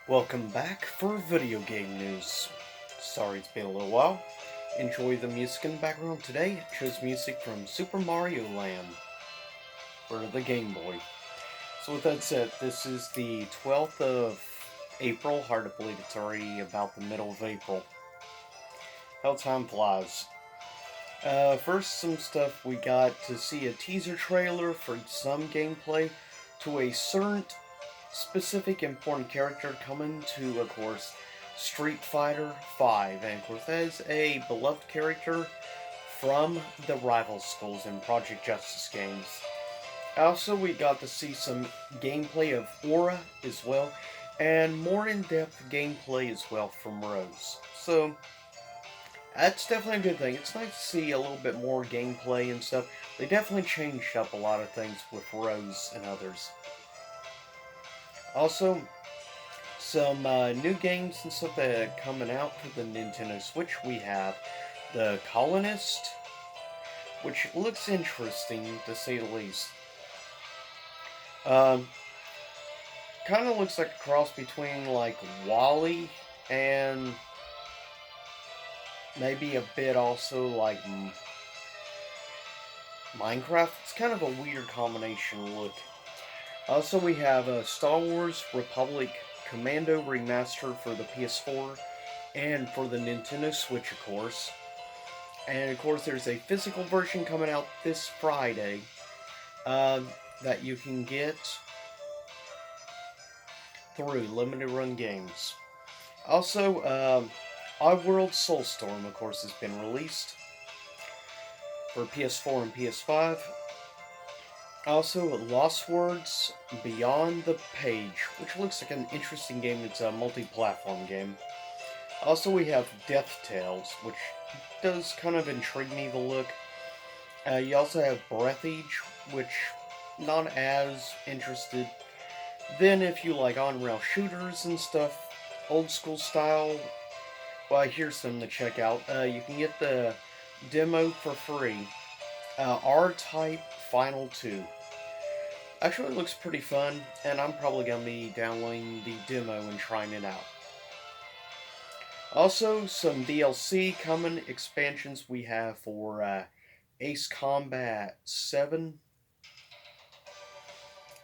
Welcome back for video game news. Sorry it's been a little while. Enjoy the music in the background today. It shows music from Super Mario Land for the Game Boy. So with that said, this is the 12th of April. Hard to believe it's already about the middle of April. How time flies. First, some stuff we got to see a teaser trailer for some gameplay to a certain specific important character coming to, of course, Street Fighter V. And of course, that is a beloved character from the rival schools in Project Justice games. Also, we got to see some gameplay of Aura as well, and more in-depth gameplay as well from Rose. So, that's definitely a good thing. It's nice to see a little bit more gameplay and stuff. They definitely changed up a lot of things with Rose and others. Also, some new games and stuff that are coming out for the Nintendo Switch. We have The Colonist, which looks interesting to say the least. Um, kind of looks like a cross between like Wally and maybe a bit also like Minecraft. It's kind of a weird combination look. Also, we have Star Wars Republic Commando Remastered for the PS4 and for the Nintendo Switch, of course. And of course, there's a physical version coming out this Friday that you can get through Limited Run Games. Also, Oddworld Soulstorm, of course, has been released for PS4 and PS5. Also, Lost Words Beyond the Page, which looks like an interesting game. It's a multi-platform game. Also, we have Death Tales, which does kind of intrigue me to look. You also have Breathage, which not as interested. Then, if you like on-rail shooters and stuff, old school style, well, here's some to check out. You can get the demo for free. R-Type Final 2. Actually, it looks pretty fun, and I'm probably going to be downloading the demo and trying it out. Also, some DLC coming, expansions we have for Ace Combat 7.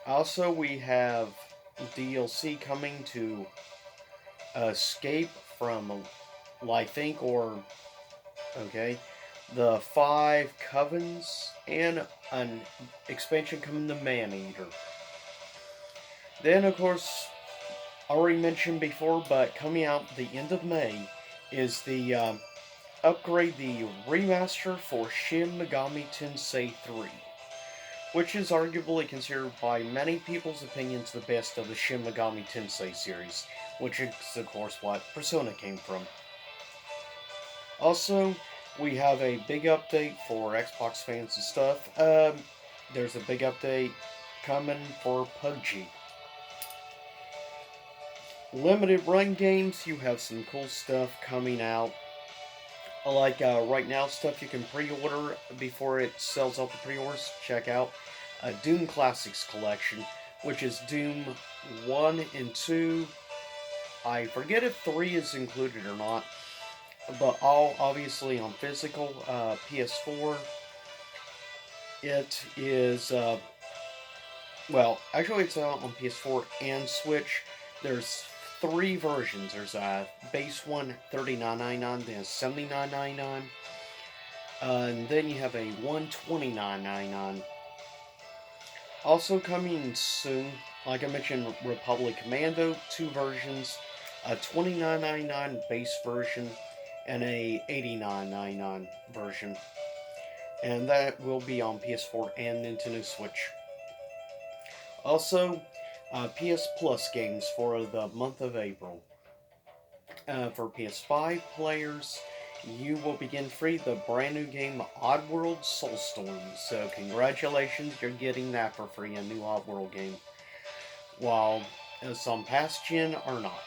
Also, we have DLC coming to Escape from Life Inc. or, okay, the Five Covens, and an expansion coming to Maneater. Then, of course, already mentioned before, but coming out the end of May is the upgrade, the remaster for Shin Megami Tensei 3, which is arguably considered by many people's opinions the best of the Shin Megami Tensei series, which is, of course, what Persona came from. Also, we have a big update for Xbox fans and stuff. There's a big update coming for PUBG. Limited Run Games, you have some cool stuff coming out. Like right now, stuff you can pre-order before it sells out the pre-orders. Check out Doom Classics Collection, which is Doom 1 and 2. I forget if 3 is included or not, but all obviously on physical PS4. It is, well, actually it's out on PS4 and Switch. There's 3 versions. There's a base one, $39.99, then $79.99, and then you have a $129.99. Also coming soon, like I mentioned, Republic Commando, 2 versions, a $29.99 base version, and a $89.99 version. And that will be on PS4 and Nintendo Switch. Also, PS Plus games for the month of April. For PS5 players, you will begin free the brand new game Oddworld Soulstorm. So congratulations, you're getting that for free, a new Oddworld game. While some past gen are not.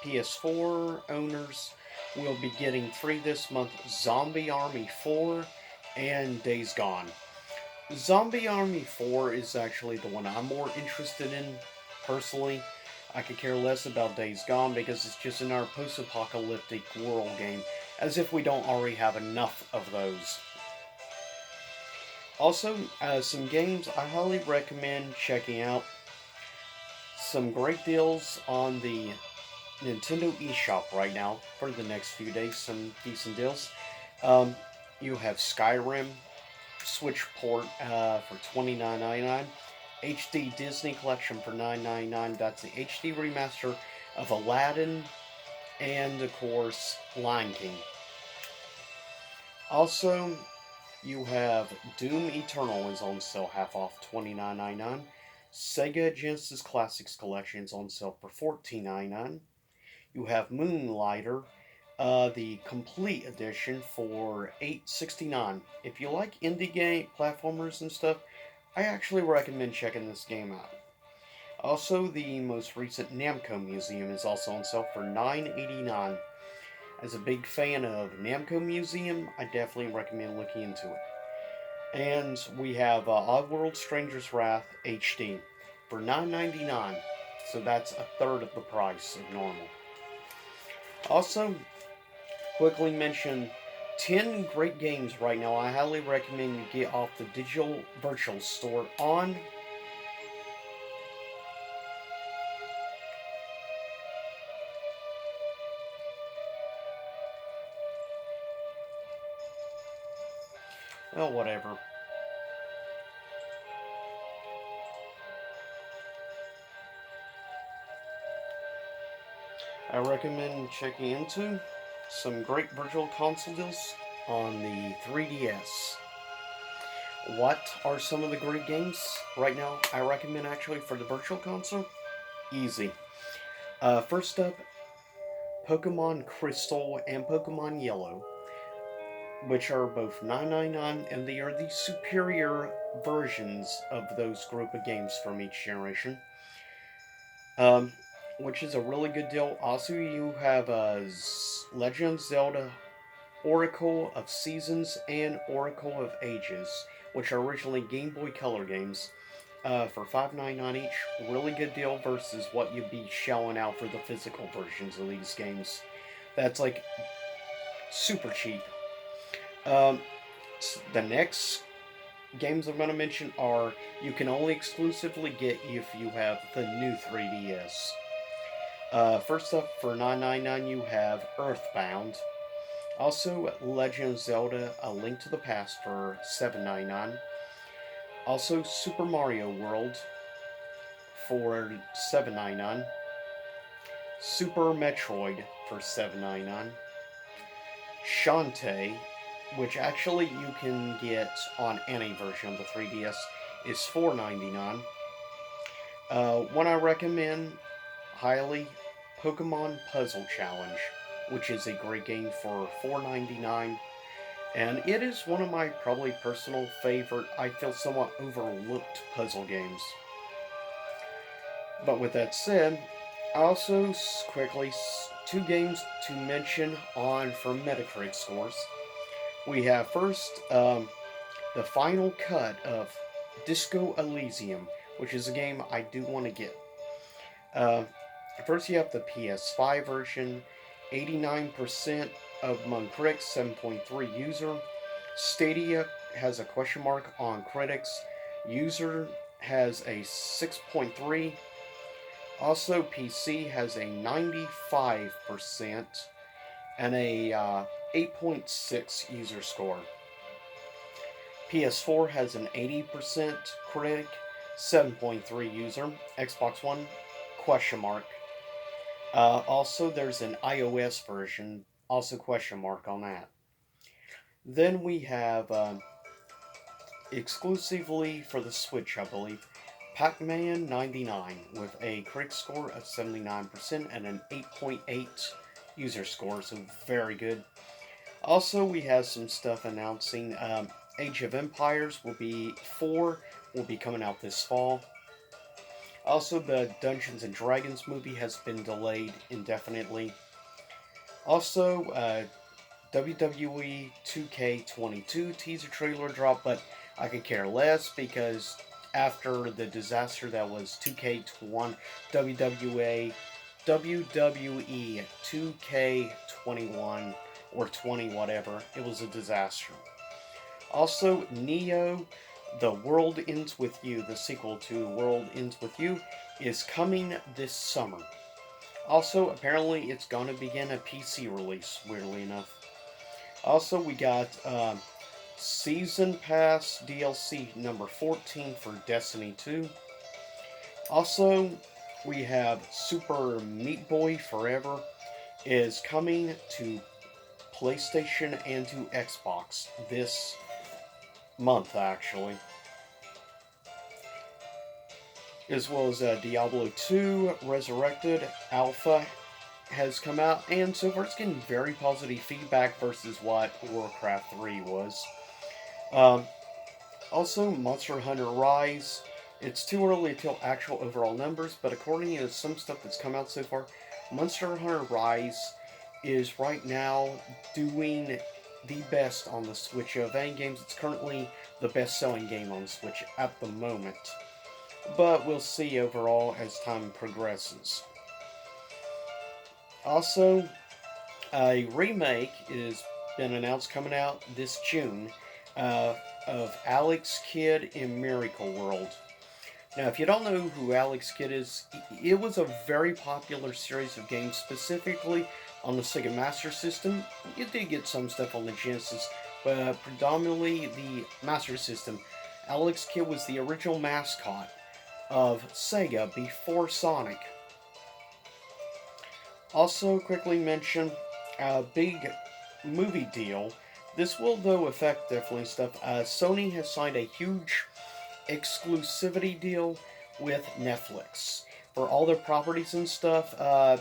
PS4 owners will be getting free this month Zombie Army 4 and Days Gone. Zombie Army 4 is actually the one I'm more interested in, personally. I could care less about Days Gone because it's just another post-apocalyptic world game, as if we don't already have enough of those. Also, some games I highly recommend checking out. Some great deals on the Nintendo eShop right now for the next few days. Some decent deals. Um, you have Skyrim Switch port for $29.99. HD Disney Collection for $9.99. That's the HD remaster of Aladdin and, of course, Lion King. Also, you have Doom Eternal is on sale half off $29.99. Sega Genesis Classics Collection is on sale for $14.99. You have Moonlighter, the complete edition for $8.69. If you like indie game platformers and stuff, I actually recommend checking this game out. Also, the most recent Namco Museum is also on sale for $9.89. As a big fan of Namco Museum, I definitely recommend looking into it. And we have Oddworld Stranger's Wrath HD for $9.99. So that's a third of the price of normal. Also, quickly mention 10 great games right now I highly recommend you get off the Digital Virtual Store on well, whatever. I recommend checking into some great virtual console deals on the 3DS. What are some of the great games right now I recommend actually for the virtual console? Easy. First up, Pokemon Crystal and Pokemon Yellow, which are both $9.99, and they are the superior versions of those group of games from each generation. Um, which is a really good deal. Also, you have Legend of Zelda Oracle of Seasons and Oracle of Ages, which are originally Game Boy Color games, for $5.99 each. Really good deal versus what you'd be shelling out for the physical versions of these games. That's like super cheap. Um, the next games I'm going to mention are you can only exclusively get if you have the new 3DS. First up, for $9.99 you have Earthbound. Also, Legend of Zelda: A Link to the Past for $7.99. Also, Super Mario World for $7.99. Super Metroid for $7.99. Shantae, which actually you can get on any version of the 3DS, is $4.99. One I recommend highly, Pokemon Puzzle Challenge, which is a great game for $4.99. And it is one of my probably personal favorite, I feel somewhat overlooked puzzle games. But with that said, I also quickly two games to mention on from Metacritic scores. We have first the final cut of Disco Elysium, which is a game I do want to get. Uh, First, you have the PS5 version, 89% among critics, 7.3 user. Stadia has a question mark on critics. User has a 6.3. Also, PC has a 95% and a 8.6 user score. PS4 has an 80% critic, 7.3 user. Xbox One, question mark. Also, there's an iOS version, also question mark on that. Then we have, exclusively for the Switch, I believe, Pac-Man 99 with a critic score of 79% and an 8.8 user score, so very good. Also, we have some stuff announcing Age of Empires will be coming out this fall. Also, the Dungeons and Dragons movie has been delayed indefinitely. Also, WWE 2K22 teaser trailer drop, but I could care less because after the disaster that was 2K21 WWE 2K21 or 20 whatever. It was a disaster. Also, Neo, The World Ends With You, the sequel to World Ends With You, is coming this summer. Also, apparently it's going to begin a PC release, weirdly enough. Also, we got Season Pass DLC number 14 for Destiny 2. Also, we have Super Meat Boy Forever is coming to PlayStation and to Xbox this month, actually. As well as Diablo 2 Resurrected Alpha has come out, and so far it's getting very positive feedback versus what Warcraft 3 was. Also, Monster Hunter Rise. It's too early to tell actual overall numbers, but according to some stuff that's come out so far, Monster Hunter Rise is right now doing the best on the Switch. Of any games, it's currently the best-selling game on the Switch at the moment. But we'll see overall as time progresses. Also, a remake has been announced coming out this June of Alex Kidd in Miracle World. Now, if you don't know who Alex Kidd is, it was a very popular series of games, specifically on the Sega Master System. You did get some stuff on the Genesis, but predominantly the Master System. Alex Kidd was the original mascot of Sega before Sonic. Also, quickly mention a big movie deal. This will, though, affect definitely stuff. Sony has signed a huge exclusivity deal with Netflix for all their properties and stuff.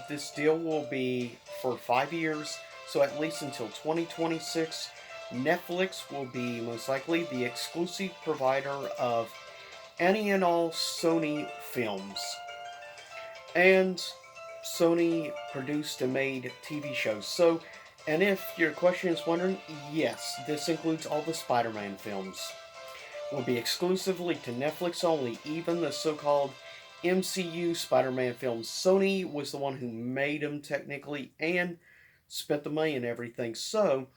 This deal will be for 5 years, so at least until 2026. Netflix will be most likely the exclusive provider of any and all Sony films. And Sony produced and made TV shows. So, and if your question is wondering, yes, this includes all the Spider-Man films. Will be exclusively to Netflix only, even the so-called MCU Spider-Man films. Sony was the one who made them technically and spent the money and everything. So,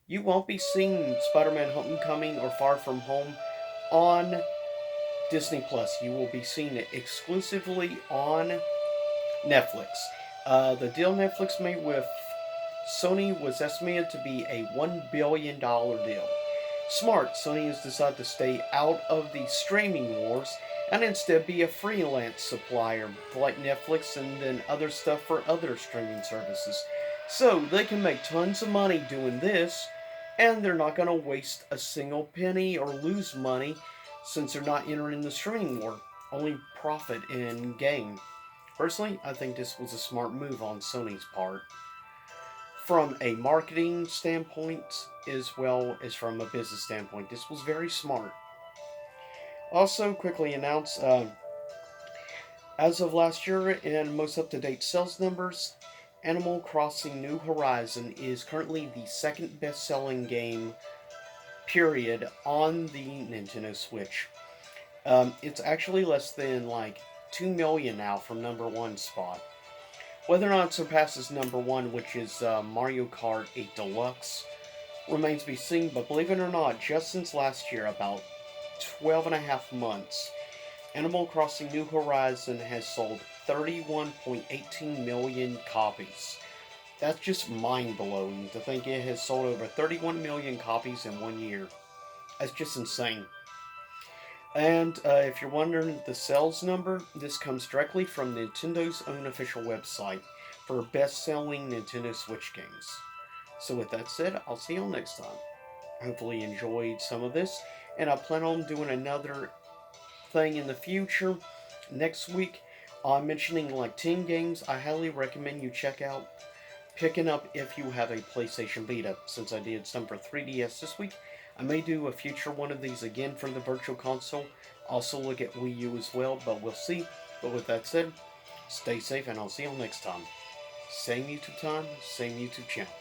you won't be seeing Spider-Man Homecoming or Far From Home on Disney Plus. You will be seeing it exclusively on Netflix. The deal Netflix made with Sony was estimated to be a $1 billion deal. Smart, Sony has decided to stay out of the streaming wars and instead be a freelance supplier like Netflix and then other stuff for other streaming services. So they can make tons of money doing this, and they're not going to waste a single penny or lose money since they're not entering the streaming war. Only profit and gain. Personally, I think this was a smart move on Sony's part. From a marketing standpoint, as well as from a business standpoint, this was very smart. Also, quickly announce, as of last year, in most up-to-date sales numbers, Animal Crossing New Horizon is currently the second best-selling game, period, on the Nintendo Switch. It's actually less than, 2 million now from number one spot. Whether or not it surpasses number one, which is Mario Kart 8 Deluxe, remains to be seen, but believe it or not, just since last year, about 12 and a half months, Animal Crossing New Horizon has sold 31.18 million copies. That's just mind-blowing to think it has sold over 31 million copies in 1 year. That's just insane. And if you're wondering the sales number, this comes directly from Nintendo's own official website for best-selling Nintendo Switch games. So with that said, I'll see you all next time. Hopefully you enjoyed some of this, and I plan on doing another thing in the future. Next week, I'm mentioning 10 games I highly recommend you check out picking up if you have a PlayStation Vita. Since I did some for 3DS this week, I may do a future one of these again from the Virtual Console. Also look at Wii U as well, but we'll see. But with that said, stay safe and I'll see you all next time. Same YouTube time, same YouTube channel.